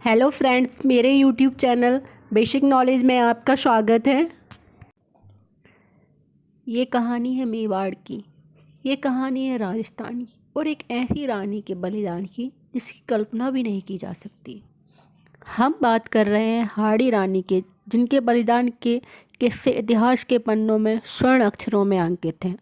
Hello friends, मेरे YouTube channel basic knowledge में आपका स्वागत है। ये कहानी है मेवाड़ की। ये कहानी है राजस्थान की और एक ऐसी रानी के बलिदान की जिसकी कल्पना भी नहीं की जा सकती। हम बात कर रहे हैं हाड़ी रानी के, जिनके बलिदान के किस्से इतिहास के पन्नों में स्वर्ण अक्षरों में अंकित हैं।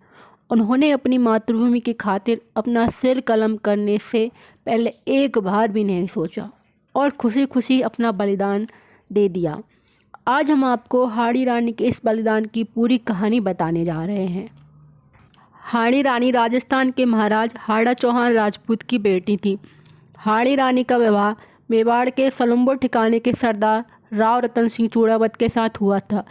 उन्होंने अपनी मातृभूमि की खातिर अपना सिर कलम करने से पहले एक बार भी नहीं सोचा और खुशी खुशी अपना बलिदान दे दिया। आज हम आपको हाड़ी रानी के इस बलिदान की पूरी कहानी बताने जा रहे हैं। हाड़ी रानी राजस्थान के महाराज हाड़ा चौहान राजपूत की बेटी थी। हाड़ी रानी का विवाह मेवाड़ के सलुम्बो ठिकाने के सरदार राव रतन सिंह चूड़ावत के साथ हुआ था।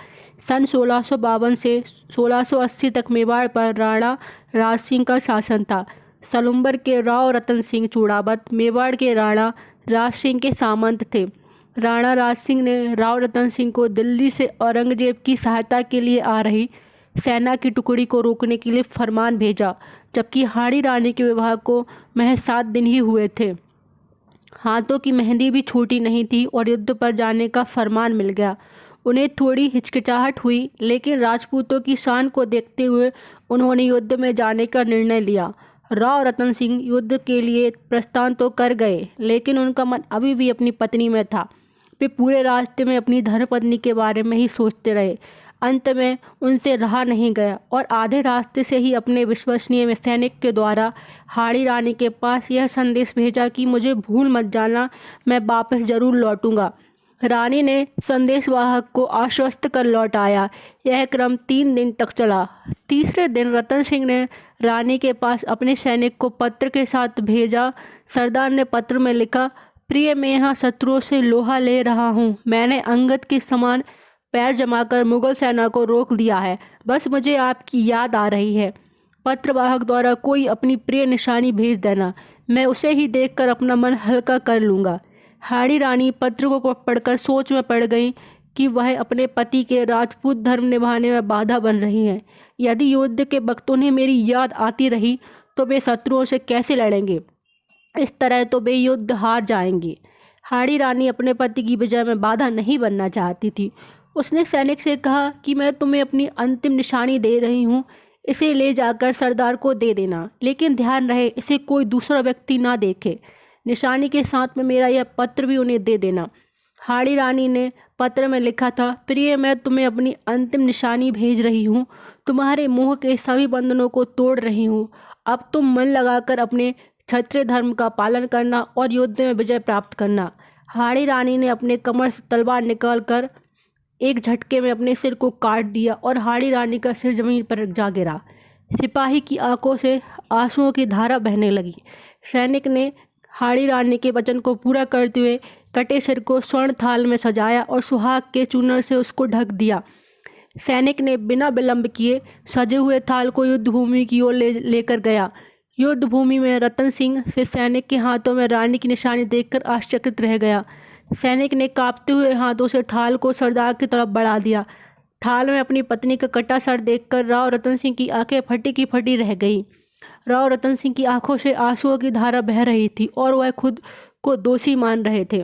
सन 1652 से 1680 तक मेवाड़ पर राणा राज सिंह का शासन था। सलुम्बर के राव रतन सिंह चूड़ावत मेवाड़ के राणा राज सिंह के सामंत थे। राणा राज सिंह ने राव रतन सिंह को दिल्ली से औरंगजेब की सहायता के लिए आ रही सेना की टुकड़ी को रोकने के लिए फरमान भेजा, जबकि हाड़ी रानी के विवाह को महज 7 दिन ही हुए थे। हाथों की मेहंदी भी छूटी नहीं थी और युद्ध पर जाने का फरमान मिल गया। उन्हें थोड़ी हिचकिचाहट हुई, लेकिन राजपूतों की शान को देखते हुए उन्होंने युद्ध में जाने का निर्णय लिया। राव रतन सिंह युद्ध के लिए प्रस्थान तो कर गए, लेकिन उनका मन अभी भी अपनी पत्नी में था। वे पूरे रास्ते में अपनी धर्मपत्नी के बारे में ही सोचते रहे। अंत में उनसे रहा नहीं गया और आधे रास्ते से ही अपने विश्वसनीय सैनिक के द्वारा हाड़ी रानी के पास यह संदेश भेजा कि मुझे भूल मत जाना, मैं वापस जरूर लौटूंगा। रानी ने संदेशवाहक को आश्वस्त कर लौट आया। यह क्रम 3 दिन तक चला। तीसरे दिन रतन सिंह ने रानी के पास अपने सैनिक को पत्र के साथ भेजा। सरदार ने पत्र में लिखा, प्रिय, मैं यहाँ शत्रुओं से लोहा ले रहा हूँ। मैंने अंगद के समान पैर जमाकर मुगल सेना को रोक दिया है। बस मुझे आपकी याद आ रही है। पत्रवाहक द्वारा कोई अपनी प्रिय निशानी भेज देना, मैं उसे ही देखकर अपना मन हल्का कर लूँगा। हाड़ी रानी पत्र को पढ़कर सोच में पड़ गई कि वह अपने पति के राजपूत धर्म निभाने में बाधा बन रही हैं। यदि युद्ध के वक्त उन्हें मेरी याद आती रही तो वे शत्रुओं से कैसे लड़ेंगे? इस तरह तो वे युद्ध हार जाएंगे। हाड़ी रानी अपने पति की विजय में बाधा नहीं बनना चाहती थी। उसने सैनिक से कहा कि मैं तुम्हें अपनी अंतिम निशानी दे रही हूँ, इसे ले जाकर सरदार को दे देना, लेकिन ध्यान रहे इसे कोई दूसरा व्यक्ति ना देखे। निशानी के साथ में मेरा यह पत्र भी उन्हें दे देना। हाड़ी रानी ने पत्र में लिखा था, प्रिय, मैं तुम्हें अपनी अंतिम निशानी भेज रही हूँ। तुम्हारे मोह के सभी बंधनों को तोड़ रही हूँ। अब तुम मन लगाकर अपने क्षत्रिय धर्म का पालन करना और युद्ध में विजय प्राप्त करना। हाड़ी रानी ने अपने कमर से तलवार निकालकर एक झटके में अपने सिर को काट दिया और हाड़ी रानी का सिर जमीन पर जा गिरा। सिपाही की आंखों से आंसुओं की धारा बहने लगी। सैनिक ने हाड़ी रानी के वचन को पूरा करते हुए कटे सिर को स्वर्ण थाल में सजाया और सुहाग के चूनर से उसको ढक दिया। सैनिक ने बिना विलंब किए सजे हुए थाल को युद्ध भूमि की ओर लेकर गया। युद्ध भूमि में रतन सिंह से सैनिक के हाथों में रानी की निशानी देखकर आश्चर्यचकित रह गया। सैनिक ने कांपते हुए हाथों से थाल को सरदार की तरफ बढ़ा दिया। थाल में अपनी पत्नी का कटा सर देखकर राव रतन सिंह की आंखें फटी की फटी रह गईं। राव रतन सिंह की आंखों से आंसुओं की धारा बह रही थी और वह खुद को दोषी मान रहे थे।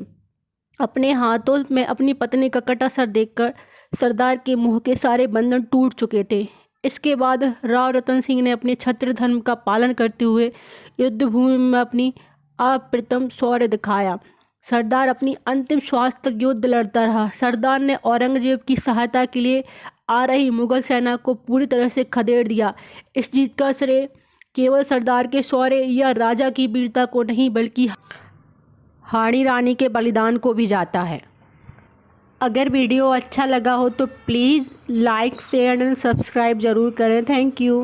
अपने हाथों में अपनी पत्नी का कटा सर देखकर सरदार के मुंह के सारे बंधन टूट चुके थे। इसके बाद राव रतन सिंह ने अपने क्षत्रिय धर्म का पालन करते हुए युद्ध भूमि में अपनी अप्रतिम शौर्य दिखाया। सरदार अपनी अंतिम श्वास तक युद्ध लड़ता रहा। सरदार ने औरंगजेब की सहायता के लिए आ रही मुगल सेना को पूरी तरह से खदेड़ दिया। इस जीत का श्रेय केवल सरदार के शौर्य या राजा की वीरता को नहीं, बल्कि हाड़ी रानी के बलिदान को भी जाता है। अगर वीडियो अच्छा लगा हो तो please like, share and subscribe ज़रूर करें। Thank you.